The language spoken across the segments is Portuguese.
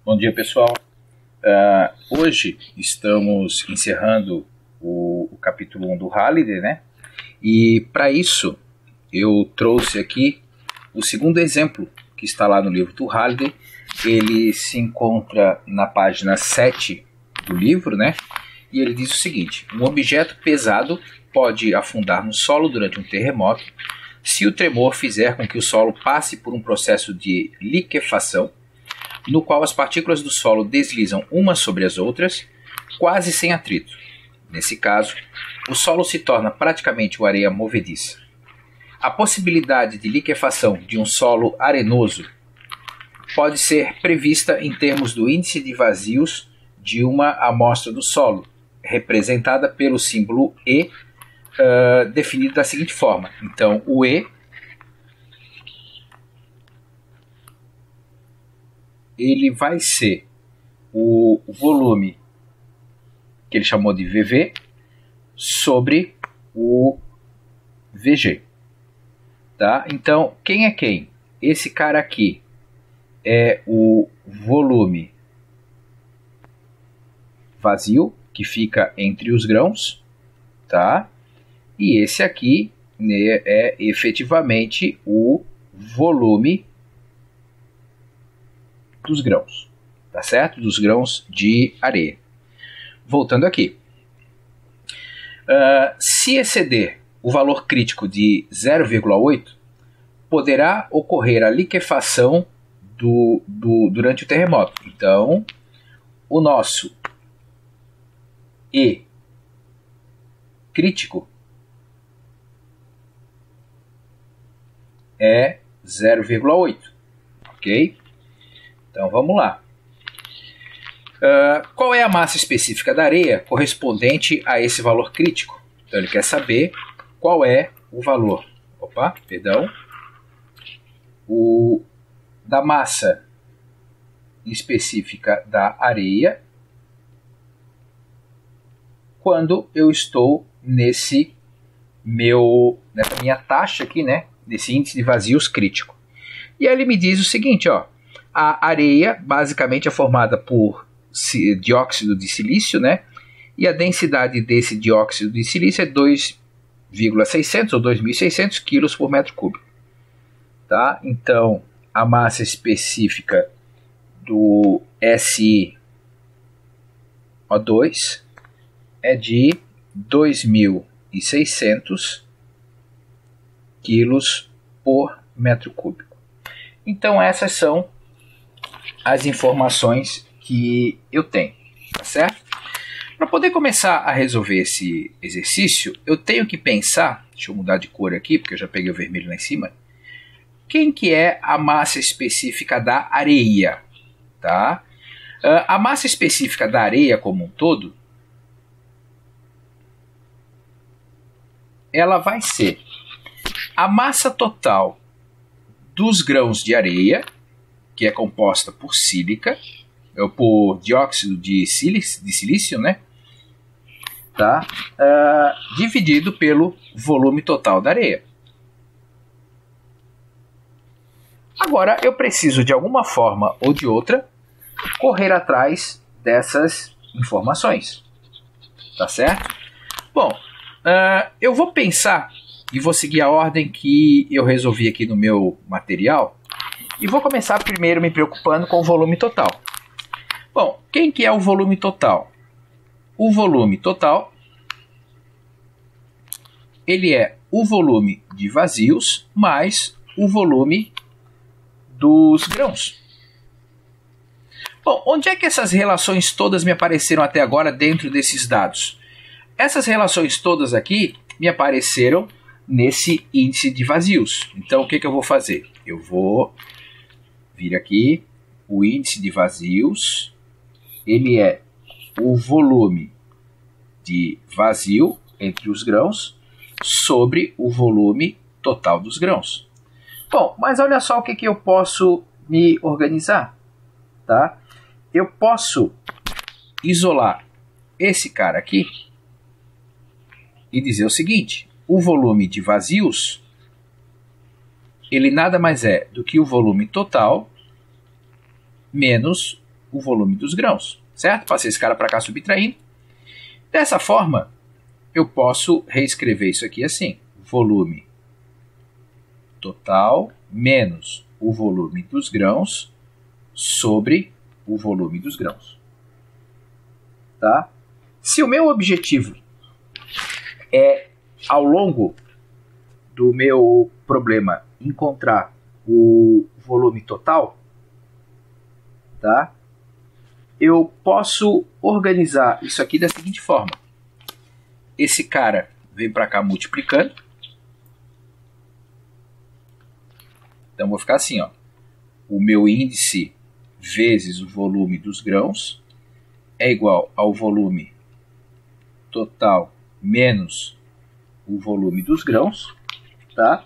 Bom dia, pessoal. Hoje estamos encerrando o capítulo 1 do Halliday, né? E para isso eu trouxe aqui o segundo exemplo que está lá no livro do Halliday. Ele se encontra na página 7 do livro, né? E ele diz o seguinte: um objeto pesado pode afundar no solo durante um terremoto se o tremor fizer com que o solo passe por um processo de liquefação, no qual as partículas do solo deslizam umas sobre as outras, quase sem atrito. Nesse caso, o solo se torna praticamente uma areia movediça. A possibilidade de liquefação de um solo arenoso pode ser prevista em termos do índice de vazios de uma amostra do solo, representada pelo símbolo E, definido da seguinte forma. Então, o E ele vai ser o volume que ele chamou de VV sobre o VG. Tá? Então, quem é quem? Esse cara aqui é o volume vazio, que fica entre os grãos, tá? E esse aqui, né, é efetivamente o volume dos grãos, tá certo? Dos grãos de areia. Voltando aqui. Se exceder o valor crítico de 0,8, poderá ocorrer a liquefação durante o terremoto. Então, o nosso E crítico é 0,8, ok? Então vamos lá. Qual é a massa específica da areia correspondente a esse valor crítico? Então ele quer saber qual é o valor da massa específica da areia quando eu estou nessa minha taxa aqui, né? Nesse índice de vazios crítico. E aí ele me diz o seguinte, ó. A areia basicamente é formada por dióxido de silício, né? E a densidade desse dióxido de silício é 2,600 ou 2.600 quilos por metro cúbico. Tá? Então, a massa específica do SiO2 é de 2.600 quilos por metro cúbico. Então, essas são as informações que eu tenho, tá certo? Para poder começar a resolver esse exercício, eu tenho que pensar, deixa eu mudar de cor aqui, porque eu já peguei o vermelho lá em cima, quem que é a massa específica da areia, tá? A massa específica da areia como um todo, ela vai ser a massa total dos grãos de areia, que é composta por sílica, ou por dióxido de silício, né? Tá? Dividido pelo volume total da areia. Agora, eu preciso, de alguma forma ou de outra, correr atrás dessas informações. Tá certo? Bom, eu vou pensar e vou seguir a ordem que eu resolvi aqui no meu material. E vou começar primeiro me preocupando com o volume total. Bom, quem que é o volume total? O volume total, ele é o volume de vazios mais o volume dos grãos. Bom, onde é que essas relações todas me apareceram até agora dentro desses dados? Essas relações todas aqui me apareceram nesse índice de vazios. Então, o que eu vou fazer? Eu vou vir aqui, o índice de vazios, ele é o volume de vazio entre os grãos sobre o volume total dos grãos. Bom, mas olha só o que eu posso me organizar, tá? Eu posso isolar esse cara aqui e dizer o seguinte: o volume de vazios, ele nada mais é do que o volume total menos o volume dos grãos, certo? Passei esse cara para cá subtraindo. Dessa forma, eu posso reescrever isso aqui assim: volume total menos o volume dos grãos sobre o volume dos grãos. Tá? Se o meu objetivo é, ao longo do meu problema, encontrar o volume total, tá? Eu posso organizar isso aqui da seguinte forma. Esse cara vem para cá multiplicando. Então, vou ficar assim, ó. O meu índice vezes o volume dos grãos é igual ao volume total menos o volume dos grãos, tá?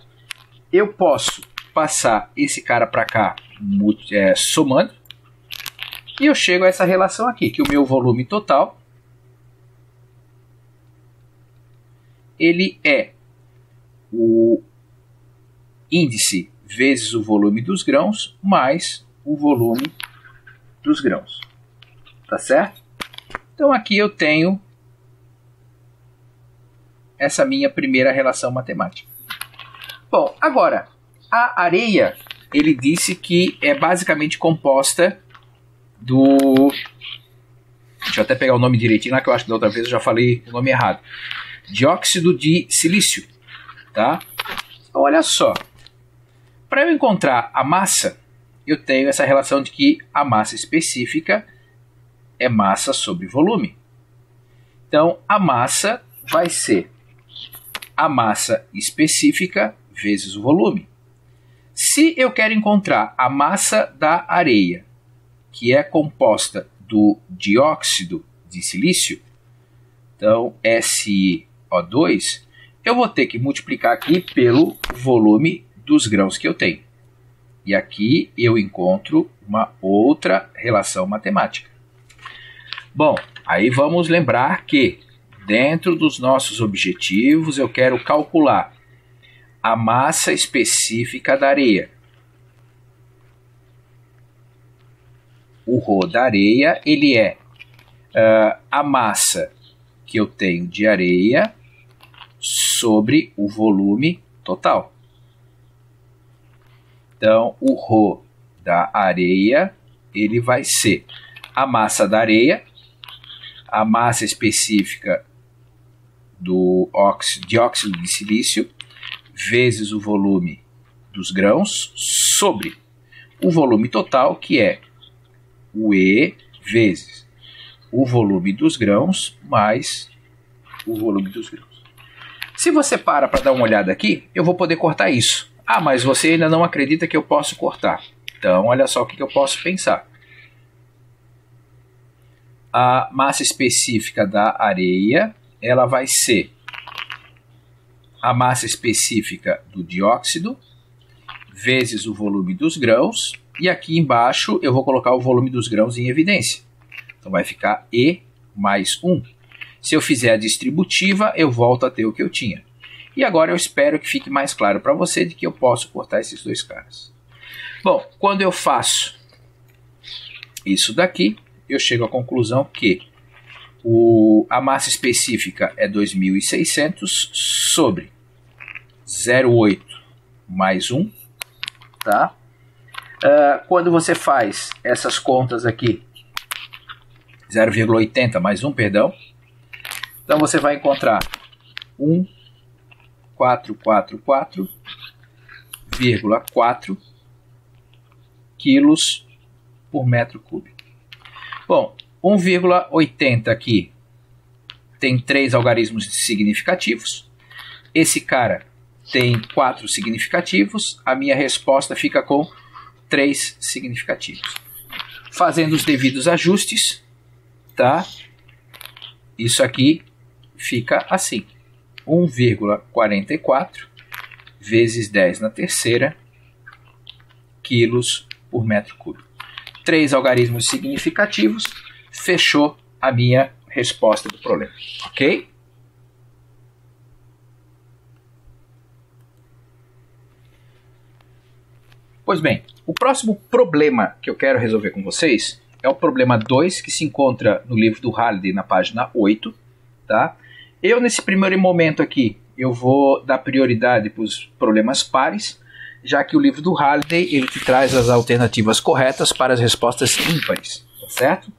Eu posso passar esse cara para cá somando, e eu chego a essa relação aqui, que o meu volume total ele é o índice vezes o volume dos grãos mais o volume dos grãos. Tá certo? Então aqui eu tenho essa minha primeira relação matemática. Bom, agora, a areia, ele disse que é basicamente composta do... Deixa eu até pegar o nome direitinho lá, que eu acho que da outra vez eu já falei o nome errado. Dióxido de silício. Tá? Então, olha só. Para eu encontrar a massa, eu tenho essa relação de que a massa específica é massa sobre volume. Então, a massa vai ser a massa específica vezes o volume. Se eu quero encontrar a massa da areia, que é composta do dióxido de silício, então SiO2, eu vou ter que multiplicar aqui pelo volume dos grãos que eu tenho. E aqui eu encontro uma outra relação matemática. Bom, aí vamos lembrar que dentro dos nossos objetivos eu quero calcular a massa específica da areia. O ρ da areia, ele é a massa que eu tenho de areia sobre o volume total. Então, o ρ da areia, ele vai ser a massa da areia, a massa específica do dióxido de silício, vezes o volume dos grãos, sobre o volume total, que é o E vezes o volume dos grãos mais o volume dos grãos. Se você para dar uma olhada aqui, eu vou poder cortar isso. Ah, mas você ainda não acredita que eu posso cortar. Então, olha só o que eu posso pensar. A massa específica da areia, ela vai ser a massa específica do dióxido vezes o volume dos grãos, e aqui embaixo eu vou colocar o volume dos grãos em evidência. Então vai ficar E mais 1. Se eu fizer a distributiva, eu volto a ter o que eu tinha. E agora eu espero que fique mais claro para você de que eu posso cortar esses dois caras. Bom, quando eu faço isso daqui, eu chego à conclusão que a massa específica é 2.600 sobre 0,8 mais 1. Tá? Quando você faz essas contas aqui, 0,80 mais 1, perdão. Então você vai encontrar 1,444,4 quilos por metro cúbico. Bom, 1,80 aqui tem 3 algarismos significativos. Esse cara tem 4 significativos. A minha resposta fica com 3 significativos. Fazendo os devidos ajustes, tá? Isso aqui fica assim: 1,44 vezes 10 na terceira quilos por metro cúbico. 3 algarismos significativos, fechou a minha resposta do problema, ok? Pois bem, o próximo problema que eu quero resolver com vocês é o problema 2, que se encontra no livro do Halliday, na página 8. Tá? Eu, nesse primeiro momento aqui, eu vou dar prioridade para os problemas pares, já que o livro do Halliday ele te traz as alternativas corretas para as respostas ímpares. Tá certo?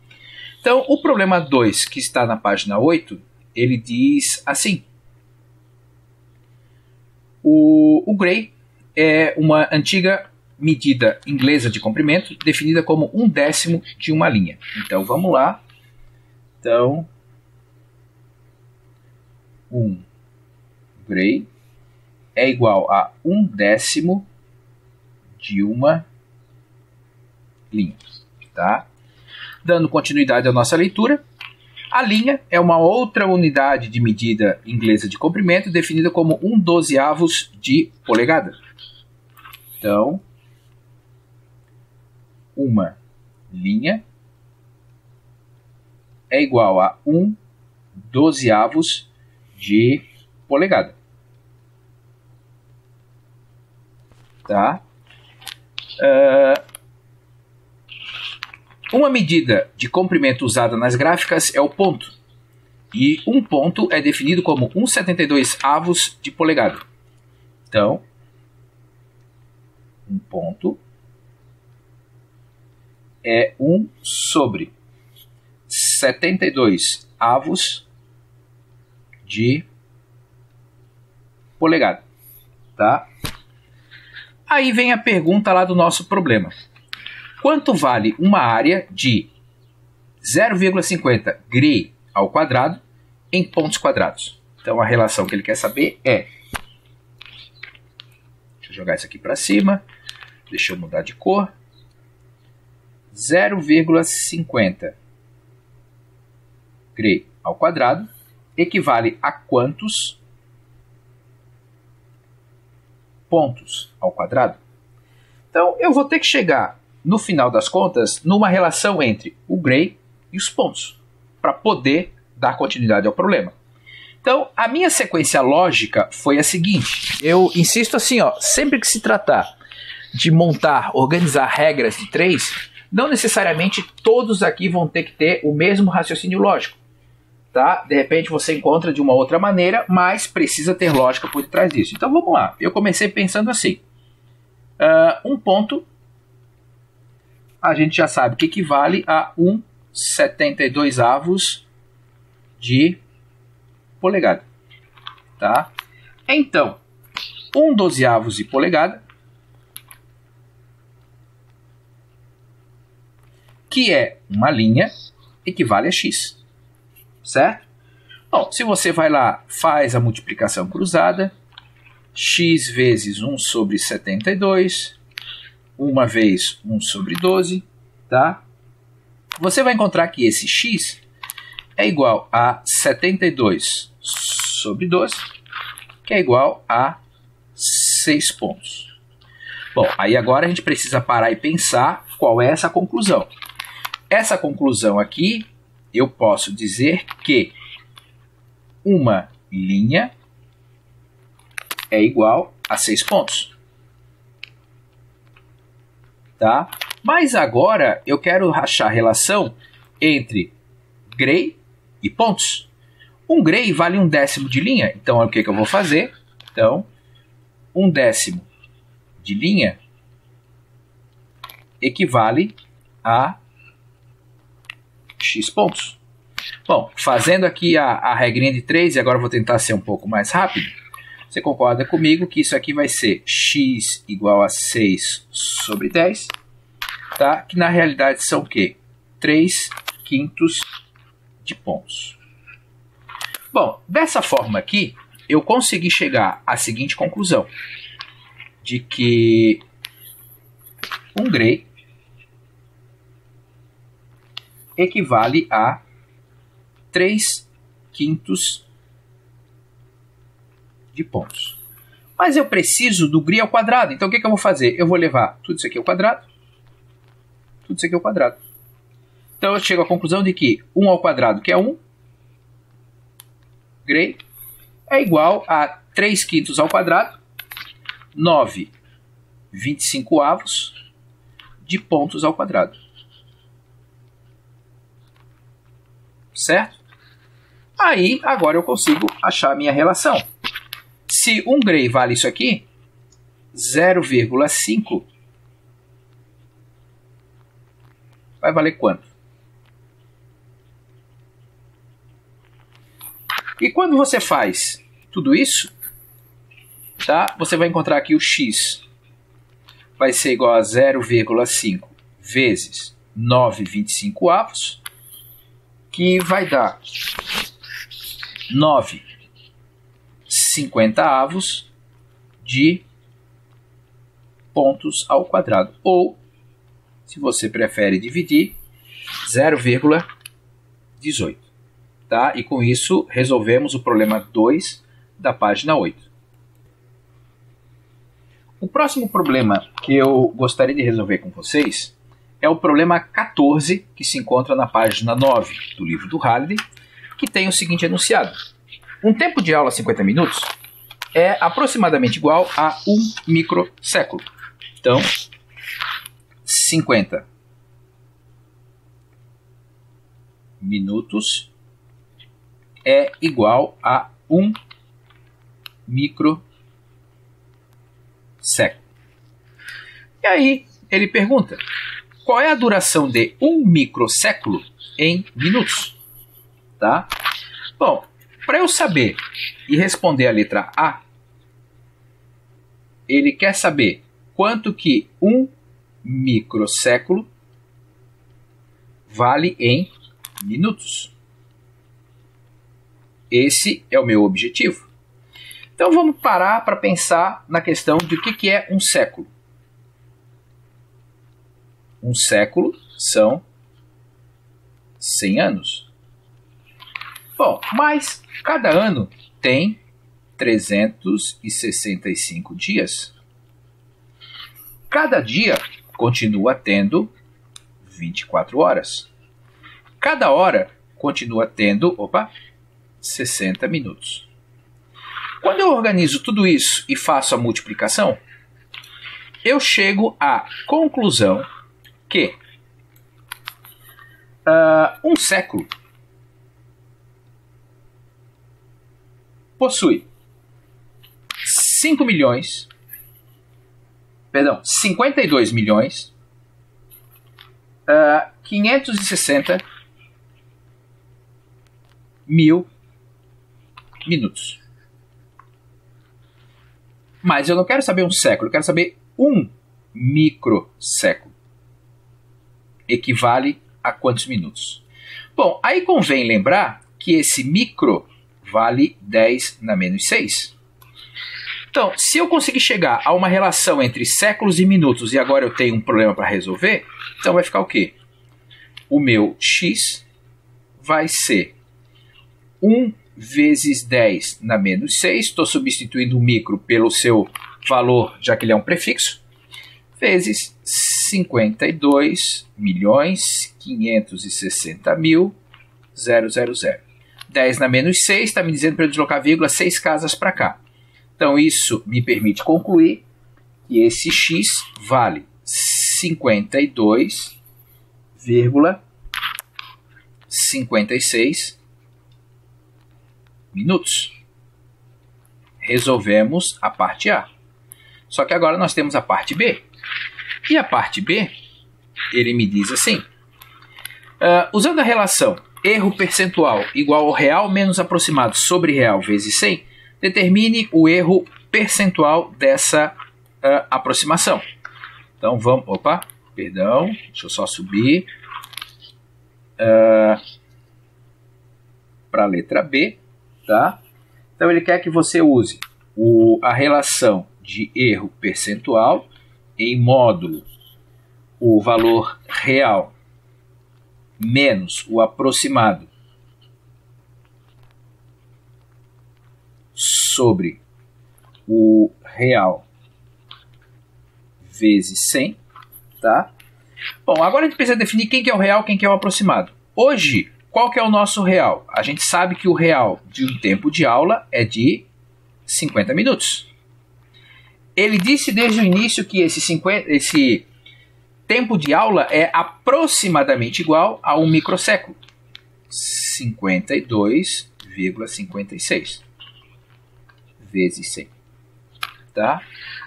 Então, o problema 2, que está na página 8, ele diz assim: o Gray é uma antiga medida inglesa de comprimento, definida como 1/10 de uma linha. Então, vamos lá. Então, Gray é igual a 1/10 de uma linha. Tá? Dando continuidade à nossa leitura, a linha é uma outra unidade de medida inglesa de comprimento, definida como 1/12 de polegada. Então, uma linha é igual a 1/12 de polegada. Tá? Uma medida de comprimento usada nas gráficas é o ponto. E um ponto é definido como 1/72 de polegada. Então, um ponto é 1/72 de polegada. Tá? Aí vem a pergunta lá do nosso problema. Quanto vale uma área de 0,50 Gray ao quadrado em pontos quadrados? Então a relação que ele quer saber é... Deixa eu jogar isso aqui para cima. Deixa eu mudar de cor. 0,50 Gray ao quadrado equivale a quantos pontos ao quadrado? Então eu vou ter que chegar, no final das contas, numa relação entre o Gray e os pontos, para poder dar continuidade ao problema. Então, a minha sequência lógica foi a seguinte. Eu insisto assim, ó, sempre que se tratar de montar, organizar regras de 3, não necessariamente todos aqui vão ter que ter o mesmo raciocínio lógico. Tá? De repente você encontra de uma outra maneira, mas precisa ter lógica por detrás disso. Então vamos lá. Eu comecei pensando assim. Um ponto, a gente já sabe que equivale a 1/72 de polegada. Tá? Então, 1/12 de polegada, que é uma linha, equivale a x. Certo? Bom, se você vai lá, faz a multiplicação cruzada, x vezes 1/72, uma vez 1/12, tá? Você vai encontrar que esse x é igual a 72/12, que é igual a 6 pontos. Bom, aí agora a gente precisa parar e pensar qual é essa conclusão. Essa conclusão aqui, eu posso dizer que uma linha é igual a 6 pontos. Tá? Mas agora eu quero achar a relação entre Gray e pontos. Um Gray vale 1/10 de linha, então o que eu vou fazer? Então, 1/10 de linha equivale a x pontos. Bom, fazendo aqui a regrinha de 3, e agora eu vou tentar ser um pouco mais rápido, você concorda comigo que isso aqui vai ser x igual a 6/10, tá? Que na realidade são o quê? 3/5 de pontos. Bom, dessa forma aqui, eu consegui chegar à seguinte conclusão, de que um Gray equivale a 3/5 de pontos. Mas eu preciso do Gray ao quadrado, então o que eu vou fazer? Eu vou levar tudo isso aqui ao quadrado, tudo isso aqui ao quadrado. Então eu chego à conclusão de que 1 ao quadrado, que é 1, Gray, é igual a 3/5 ao quadrado, 9/25 de pontos ao quadrado. certo? Aí, agora eu consigo achar a minha relação. Se 1 Gray vale isso aqui, 0,5 vai valer quanto? E quando você faz tudo isso, tá? Você vai encontrar aqui o x vai ser igual a 0,5 vezes 9,25, que vai dar 9,50 de pontos ao quadrado. Ou, se você prefere dividir, 0,18. Tá? E com isso resolvemos o problema 2 da página 8. O próximo problema que eu gostaria de resolver com vocês é o problema 14, que se encontra na página 9 do livro do Halliday, que tem o seguinte enunciado. Um tempo de aula 50 minutos é aproximadamente igual a 1 microséculo. Então, 50 minutos é igual a 1 microséculo. E aí ele pergunta, qual é a duração de 1 microséculo em minutos? Tá? Bom, para eu saber e responder a letra A, ele quer saber quanto que 1 microséculo vale em minutos. Esse é o meu objetivo. Então vamos parar para pensar na questão de o que é um século. Um século são 100 anos. Bom, mas cada ano tem 365 dias. Cada dia continua tendo 24 horas. Cada hora continua tendo 60 minutos. Quando eu organizo tudo isso e faço a multiplicação, eu chego à conclusão que um século possui 52 milhões 560 mil minutos. Mas eu não quero saber um século, eu quero saber um microséculo. Equivale a quantos minutos? Bom, aí convém lembrar que esse micro vale 10 na menos 6. Então, se eu conseguir chegar a uma relação entre séculos e minutos e agora eu tenho um problema para resolver, então vai ficar o quê? O meu x vai ser 1 vezes 10 na menos 6, estou substituindo o micro pelo seu valor, já que ele é um prefixo, vezes 52 milhões 560 mil 000. 10 na menos 6 está me dizendo para eu deslocar vírgula 6 casas para cá. Então isso me permite concluir que esse x vale 52,56 minutos. Resolvemos a parte A. Só que agora nós temos a parte B. E a parte B, ele me diz assim, usando a relação erro percentual igual ao real menos aproximado sobre real vezes 100, determine o erro percentual dessa aproximação. Então vamos, deixa eu só subir para a letra B, tá? Então ele quer que você use a relação de erro percentual em módulo o valor real menos o aproximado sobre o real vezes 100, tá? Bom, agora a gente precisa definir quem que é o real, quem que é o aproximado. Hoje, qual que é o nosso real? A gente sabe que o real de um tempo de aula é de 50 minutos. Ele disse desde o início que esse tempo de aula é aproximadamente igual a 1 microséculo. 52,56 vezes 100. Tá?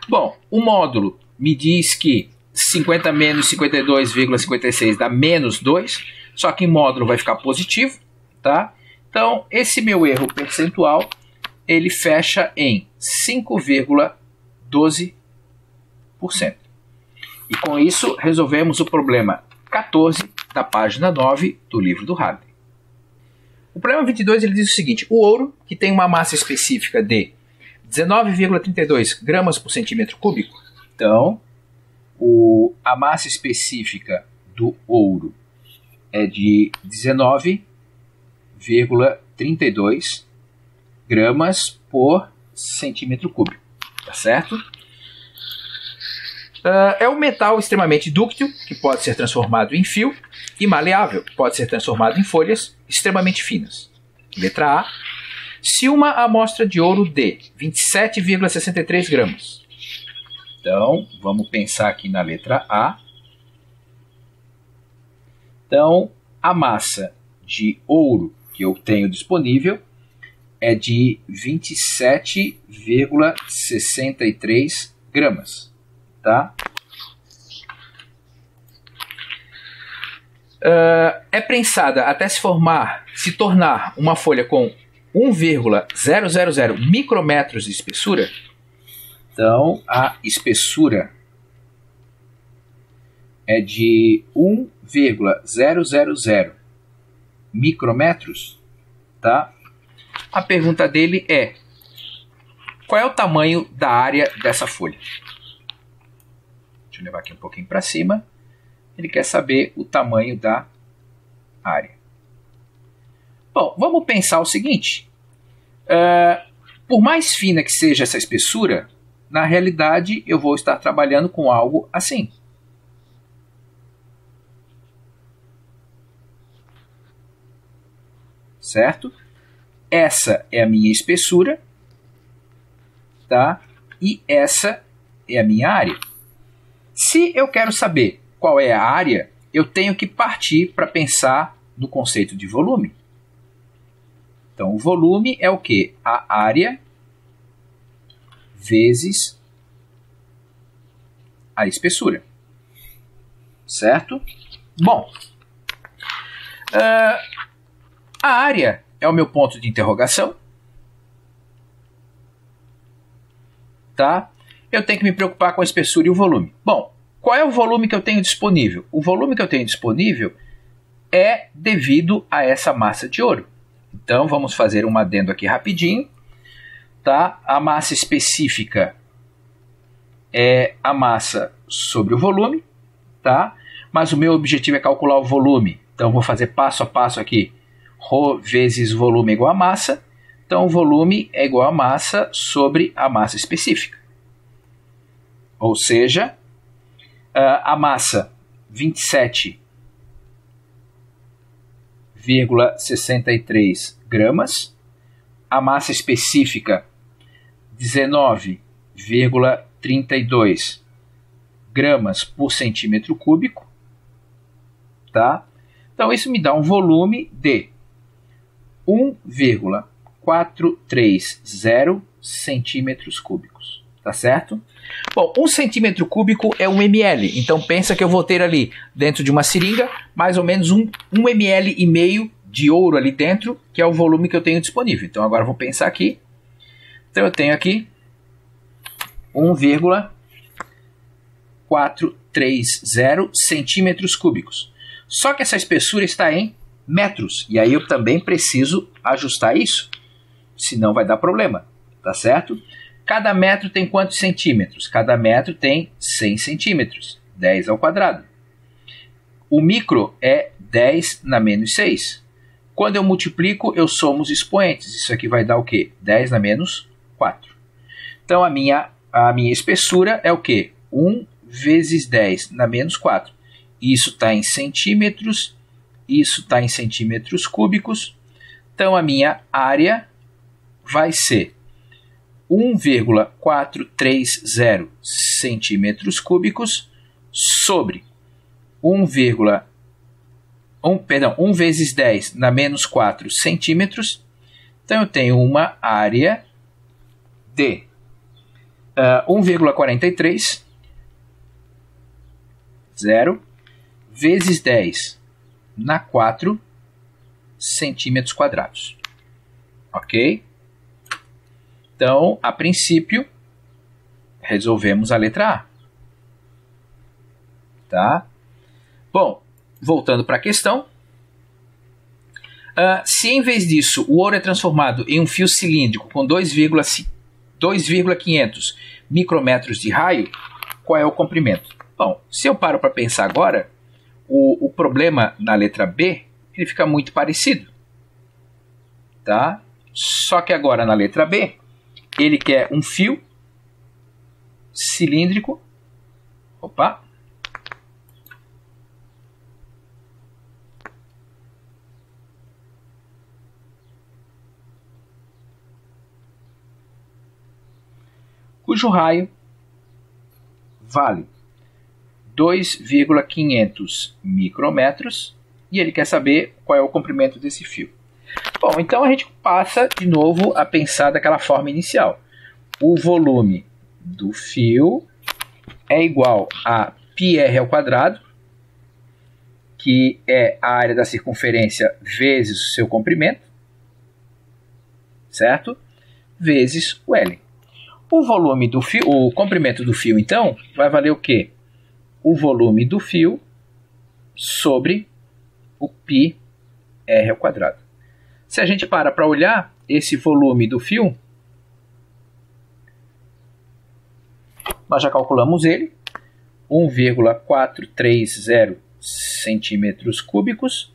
Bom, o módulo me diz que 50 menos 52,56 dá menos 2, só que em módulo vai ficar positivo. Tá? Então, esse meu erro percentual, ele fecha em 5,12%. E com isso, resolvemos o problema 14 da página 9 do livro do Halliday. O problema 22 ele diz o seguinte: o ouro, que tem uma massa específica de 19,32 gramas por centímetro cúbico, então a massa específica do ouro é de 19,32 gramas por centímetro cúbico, tá certo? É um metal extremamente dúctil, que pode ser transformado em fio, e maleável, que pode ser transformado em folhas extremamente finas. Letra A. Se uma amostra de ouro de 27,63 gramas. Então, vamos pensar aqui na letra A. Então, a massa de ouro que eu tenho disponível é de 27,63 gramas. Tá? É prensada até se tornar uma folha com 1,000 micrometros de espessura. Então, a espessura é de 1,000 micrometros. Tá? A pergunta dele é: qual é o tamanho da área dessa folha? Deixa eu levar aqui um pouquinho para cima. Ele quer saber o tamanho da área. Bom, vamos pensar o seguinte. Por mais fina que seja essa espessura, na realidade eu vou estar trabalhando com algo assim. Certo? Essa é a minha espessura. Tá? E essa é a minha área. Se eu quero saber qual é a área, eu tenho que partir para pensar no conceito de volume. Então, o volume é o quê? A área vezes a espessura. Certo? Bom, a área é o meu ponto de interrogação. Tá? Eu tenho que me preocupar com a espessura e o volume. Bom, qual é o volume que eu tenho disponível? O volume que eu tenho disponível é devido a essa massa de ouro. Então, vamos fazer um adendo aqui rapidinho. Tá? A massa específica é a massa sobre o volume. Tá? Mas o meu objetivo é calcular o volume. Então, vou fazer passo a passo aqui. Rho vezes volume é igual a massa. Então, o volume é igual a massa sobre a massa específica. Ou seja, a massa 27,63 gramas, a massa específica 19,32 gramas por centímetro cúbico. Tá? Então, isso me dá um volume de 1,430 centímetros cúbicos. Tá certo? Bom, 1 centímetro cúbico é 1 ml. Então, pensa que eu vou ter ali, dentro de uma seringa, mais ou menos 1 ml e meio de ouro ali dentro, que é o volume que eu tenho disponível. Então, agora eu vou pensar aqui. Então, eu tenho aqui 1,430 centímetros cúbicos. Só que essa espessura está em metros. E aí eu também preciso ajustar isso. Senão vai dar problema. Tá certo? Cada metro tem quantos centímetros? Cada metro tem 100 centímetros. 10 ao quadrado. O micro é 10 na menos 6. Quando eu multiplico, eu somo os expoentes. Isso aqui vai dar o quê? 10 na menos 4. Então, a minha espessura é o quê? 1 vezes 10 na menos 4. Isso está em centímetros. Isso está em centímetros cúbicos. Então, a minha área vai ser 1,430 centímetros cúbicos sobre 1,430 1 vezes 10 na menos 4 centímetros. Então eu tenho uma área de 1,43 vezes 10 na 4 centímetros quadrados. Ok? Então, a princípio, resolvemos a letra A. Tá? Bom, voltando para a questão. Se em vez disso o ouro é transformado em um fio cilíndrico com 2,500 micrômetros de raio, qual é o comprimento? Bom, se eu paro para pensar agora, o problema na letra B ele fica muito parecido. Tá? Só que agora na letra B, ele quer um fio cilíndrico. Opa! Cujo raio vale 2,500 micrômetros e ele quer saber qual é o comprimento desse fio. Bom, então a gente passa de novo a pensar daquela forma inicial. O volume do fio é igual a πr ao quadrado, que é a área da circunferência vezes o seu comprimento, certo? Vezes o L. O volume do fio, o comprimento do fio, então, vai valer o quê? O volume do fio sobre o πr ao quadrado. Se a gente para olhar esse volume do fio, nós já calculamos ele, 1,430 centímetros cúbicos,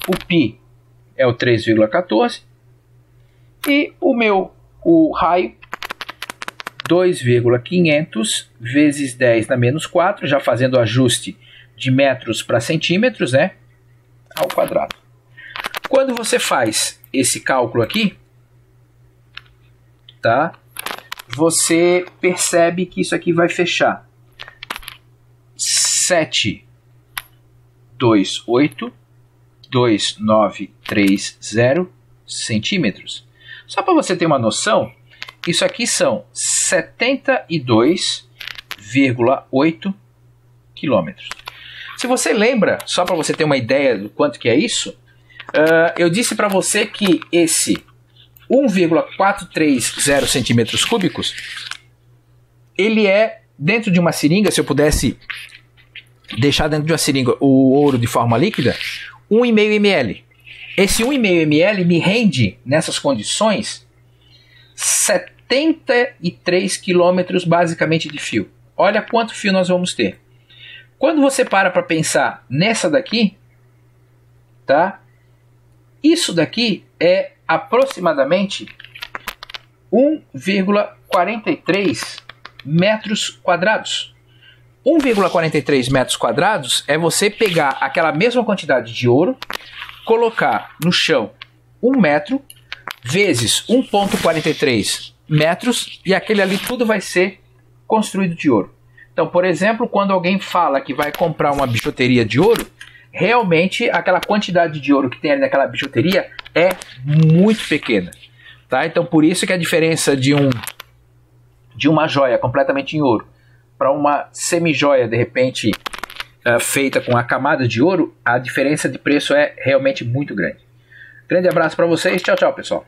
o π é o 3,14 e o raio 2,500 vezes 10 na menos 4, já fazendo o ajuste de metros para centímetros, né, ao quadrado. Quando você faz esse cálculo aqui, tá, você percebe que isso aqui vai fechar 728,2930 centímetros. Só para você ter uma noção, isso aqui são 72,8 quilômetros. Se você lembra, só para você ter uma ideia do quanto que é isso, eu disse para você que esse 1,430 centímetros cúbicos, ele é dentro de uma seringa, se eu pudesse deixar dentro de uma seringa o ouro de forma líquida, 1,5 ml. Esse 1,5 ml me rende, nessas condições, 73 quilômetros basicamente de fio. Olha quanto fio nós vamos ter. Quando você para pensar nessa daqui, tá? Isso daqui é aproximadamente 1,43 metros quadrados. 1,43 metros quadrados é você pegar aquela mesma quantidade de ouro, colocar no chão 1 metro, vezes 1,43 metros, e aquele ali tudo vai ser construído de ouro. Então, por exemplo, quando alguém fala que vai comprar uma bijuteria de ouro, realmente aquela quantidade de ouro que tem ali naquela bijuteria é muito pequena. Tá? Então, por isso que a diferença de uma joia completamente em ouro para uma semi-joia, de repente, feita com a camada de ouro, a diferença de preço é realmente muito grande. Grande abraço para vocês. Tchau, tchau, pessoal.